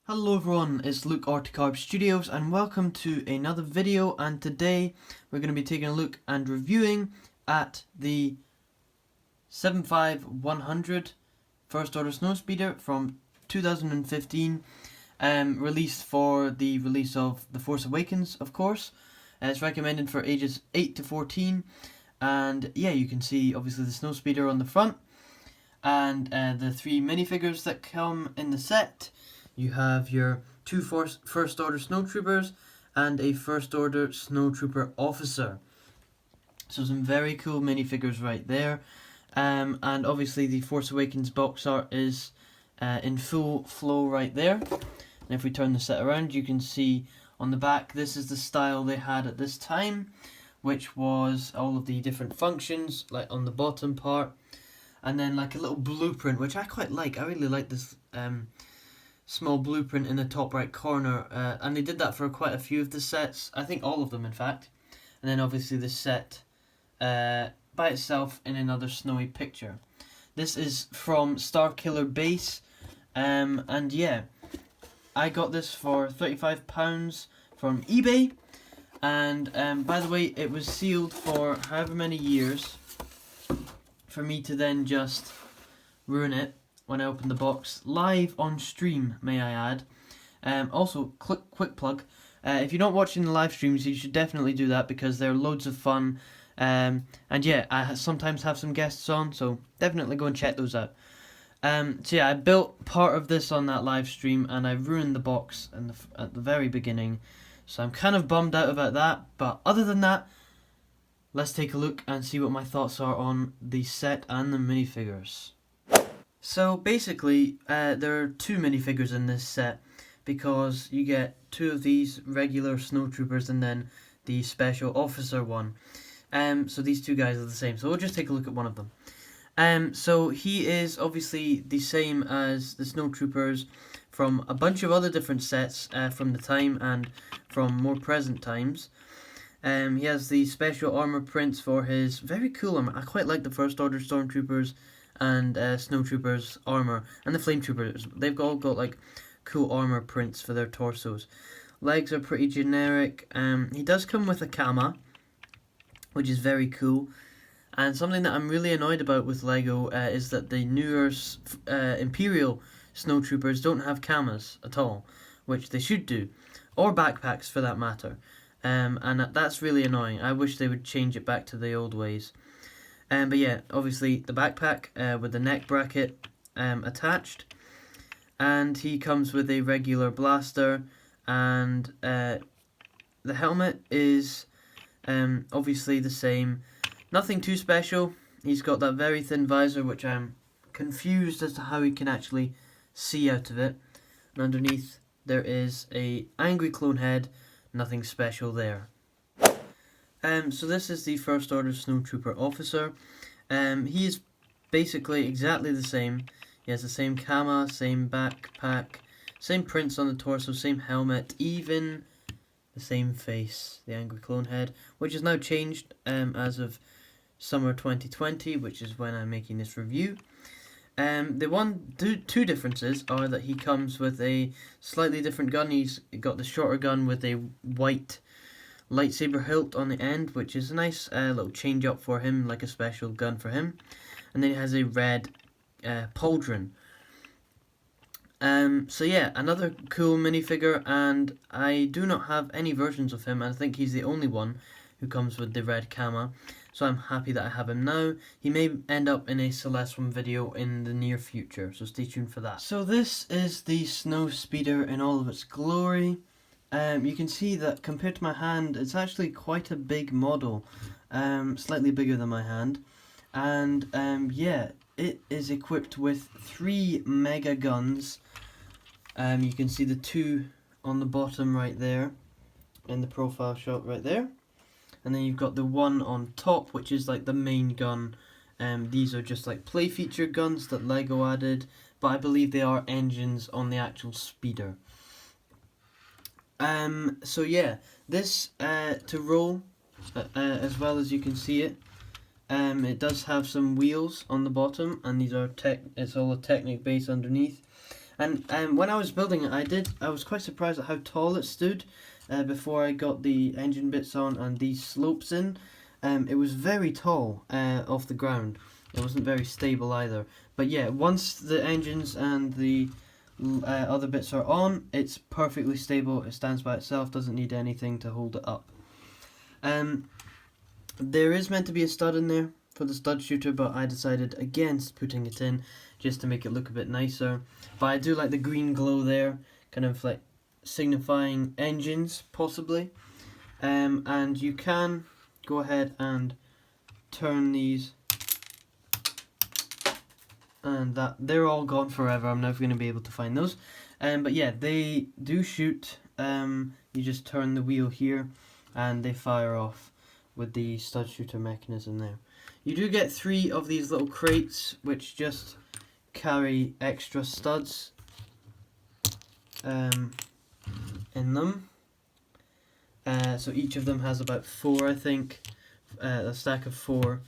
Hello everyone, it's Luke Orticarp Studios and welcome to another video, and today we're going to be taking a look and reviewing at the 75100 First Order Snowspeeder from 2015, released for the release of The Force Awakens, of course. It's recommended for ages 8 to 14, and yeah, you can see obviously the Snowspeeder on the front, and the three minifigures that come in the set. You have your two First Order Snowtroopers and a First Order Snowtrooper officer. So some very cool minifigures right there. And obviously the Force Awakens box art is in full flow right there. And if we turn the set around, you can see on the back, this is the style they had at this time, which was all of the different functions, like on the bottom part. And then like a little blueprint, which I quite like. I really like this small blueprint in the top right corner, and they did that for quite a few of the sets, I think all of them in fact. And then obviously the set by itself in another snowy picture. This is from Starkiller Base, and yeah, I got this for £35 from eBay, and by the way, it was sealed for however many years for me to then just ruin it when I opened the box, live on stream, may I add. Also, quick plug, if you're not watching the live streams, you should definitely do that because they're loads of fun. And yeah, I sometimes have some guests on, so definitely go and check those out. So yeah, I built part of this on that live stream, and I ruined the box at the very beginning. So I'm kind of bummed out about that, but other than that, let's take a look and see what my thoughts are on the set and the minifigures. So basically, there are two minifigures in this set because you get two of these regular snowtroopers and then the special officer one. So these two guys are the same. So we'll just take a look at one of them. So he is obviously the same as the snowtroopers from a bunch of other different sets from the time and from more present times. He has the special armor prints for his very cool armor. I quite like the First Order Stormtroopers and Snowtroopers armor, and the Flame Troopers. They've all got like cool armor prints for their torsos. Legs are pretty generic. He does come with a kama, which is very cool. And something that I'm really annoyed about with Lego is that the newer Imperial Snowtroopers don't have kamas at all, which they should do, or backpacks for that matter. And that's really annoying. I wish they would change it back to the old ways. But yeah, obviously the backpack with the neck bracket attached, and he comes with a regular blaster, and the helmet is obviously the same. Nothing too special. He's got that very thin visor, which I'm confused as to how he can actually see out of it. And underneath there is a angry clone head. Nothing special there. So this is the First Order Snowtrooper officer. He is basically exactly the same. He has the same kama, same backpack, same prints on the torso, same helmet, even the same face, the angry clone head, which is now changed as of summer 2020, which is when I'm making this review. The two differences are that he comes with a slightly different gun. He's got the shorter gun with a white lightsaber hilt on the end, which is a nice little change up for him, like a special gun for him. And then he has a red pauldron. So yeah, another cool minifigure, and I do not have any versions of him. I think he's the only one who comes with the red kama, so I'm happy that I have him now. He may end up in a Celeste One video in the near future, so stay tuned for that. So this is the Snowspeeder in all of its glory. You can see that compared to my hand, it's actually quite a big model, slightly bigger than my hand, and yeah, it is equipped with 3 mega guns. You can see the 2 on the bottom right there, in the profile shot right there, and then you've got the 1 on top, which is like the main gun. These are just like play feature guns that Lego added, but I believe they are engines on the actual speeder. So yeah, this to roll as well as you can see it. It does have some wheels on the bottom, and these are it's all a Technic base underneath. And when I was building it, I was quite surprised at how tall it stood before I got the engine bits on and these slopes in. It was very tall off the ground. It wasn't very stable either. But yeah, once the engines and the other bits are on, it's perfectly stable. It stands by itself, doesn't need anything to hold it up. There is meant to be a stud in there for the stud shooter, but I decided against putting it in just to make it look a bit nicer. But I do like the green glow there, kind of like signifying engines possibly. And you can go ahead and turn these, and that they're all gone forever. I'm never going to be able to find those. But yeah, they do shoot. You just turn the wheel here and they fire off with the stud shooter mechanism there. You do get 3 of these little crates which just carry extra studs in them. So each of them has about 4, I think, a stack of 4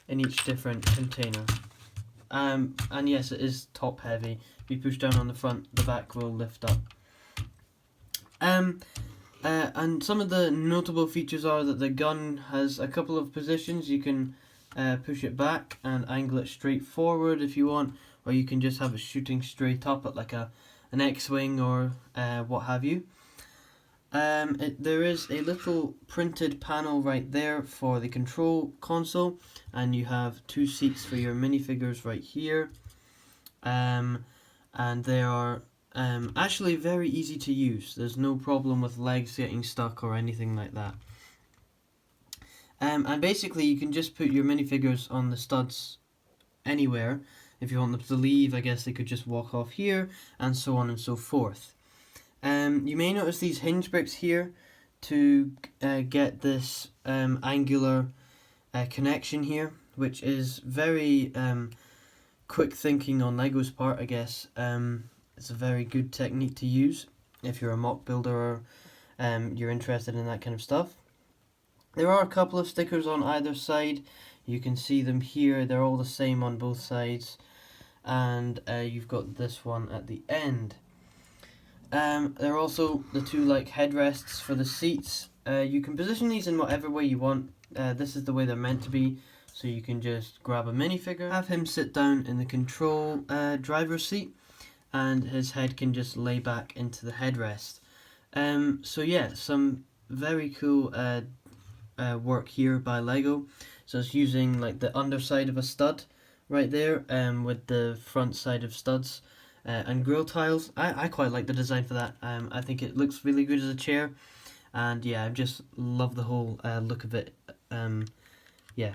in each different container. And yes, it is top heavy. If you push down on the front, the back will lift up. And some of the notable features are that the gun has a couple of positions. You can push it back and angle it straight forward if you want, or you can just have it shooting straight up at like an X-wing or what have you. There is a little printed panel right there for the control console, and you have 2 seats for your minifigures right here. And they are actually very easy to use. There's no problem with legs getting stuck or anything like that. And basically you can just put your minifigures on the studs anywhere. If you want them to leave, I guess they could just walk off here, and so on and so forth. You may notice these hinge bricks here to get this angular connection here, which is very quick thinking on Lego's part, I guess. It's a very good technique to use if you're a mock builder or you're interested in that kind of stuff. There are a couple of stickers on either side. You can see them here. They're all the same on both sides. And you've got this one at the end. There are also the 2 like headrests for the seats. You can position these in whatever way you want. This is the way they're meant to be. So you can just grab a minifigure, have him sit down in the control driver's seat, and his head can just lay back into the headrest. So yeah, some very cool work here by Lego. So it's using like the underside of a stud right there with the front side of studs and grill tiles. I quite like the design for that. I think it looks really good as a chair, and yeah, I just love the whole look of it. Yeah.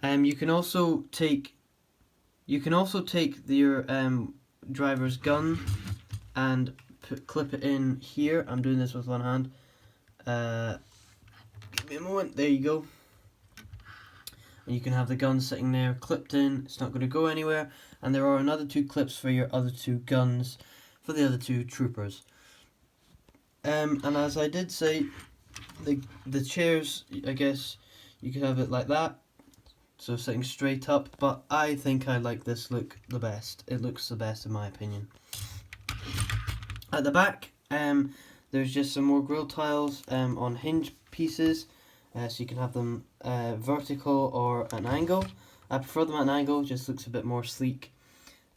You can also take your driver's gun and clip it in here. I'm doing this with one hand. Give me a moment. There you go. And you can have the gun sitting there clipped in. It's not going to go anywhere. And there are another 2 clips for your other 2 guns for the other 2 troopers. And as I did say, the chairs, I guess you could have it like that, so sitting straight up, but I think I like this look the best. It looks the best in my opinion. At the back, there's just some more grill tiles on hinge pieces, so you can have them vertical or an angle. I prefer them at an angle, it just looks a bit more sleek.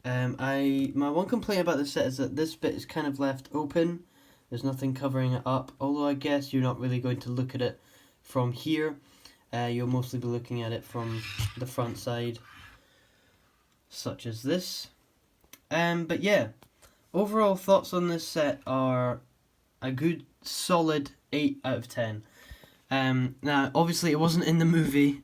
My one complaint about this set is that this bit is kind of left open. There's nothing covering it up, although I guess you're not really going to look at it from here. You'll mostly be looking at it from the front side, such as this. But yeah, overall thoughts on this set are a good solid 8 out of 10. Now, obviously it wasn't in the movie,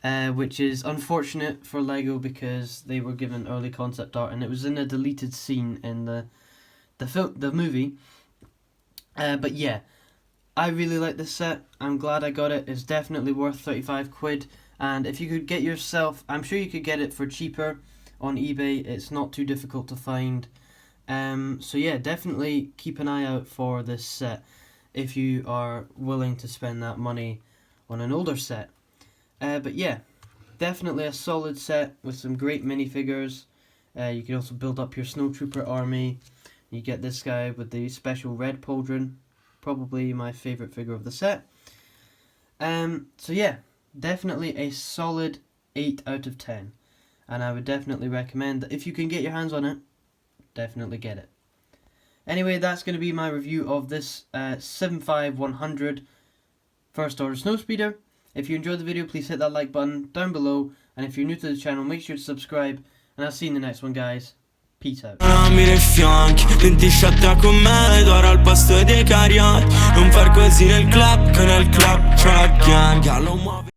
which is unfortunate for Lego because they were given early concept art and it was in a deleted scene in the movie. But yeah, I really like this set. I'm glad I got it. It's definitely worth 35 quid. And if you could get yourself, I'm sure you could get it for cheaper on eBay. It's not too difficult to find. So yeah, definitely keep an eye out for this set if you are willing to spend that money on an older set. But yeah, definitely a solid set with some great minifigures. You can also build up your snowtrooper army. You get this guy with the special red pauldron, probably my favourite figure of the set. So yeah, definitely a solid 8 out of 10. And I would definitely recommend that if you can get your hands on it, definitely get it. Anyway, that's going to be my review of this 75100 First Order Snowspeeder. If you enjoyed the video, please hit that like button down below. And if you're new to the channel, make sure to subscribe. And I'll see you in the next one, guys. Peace out. Nei fianchi, 20 shot con me, d'ora al posto dei cariati. Non far così nel club, che nel club c'è la gang.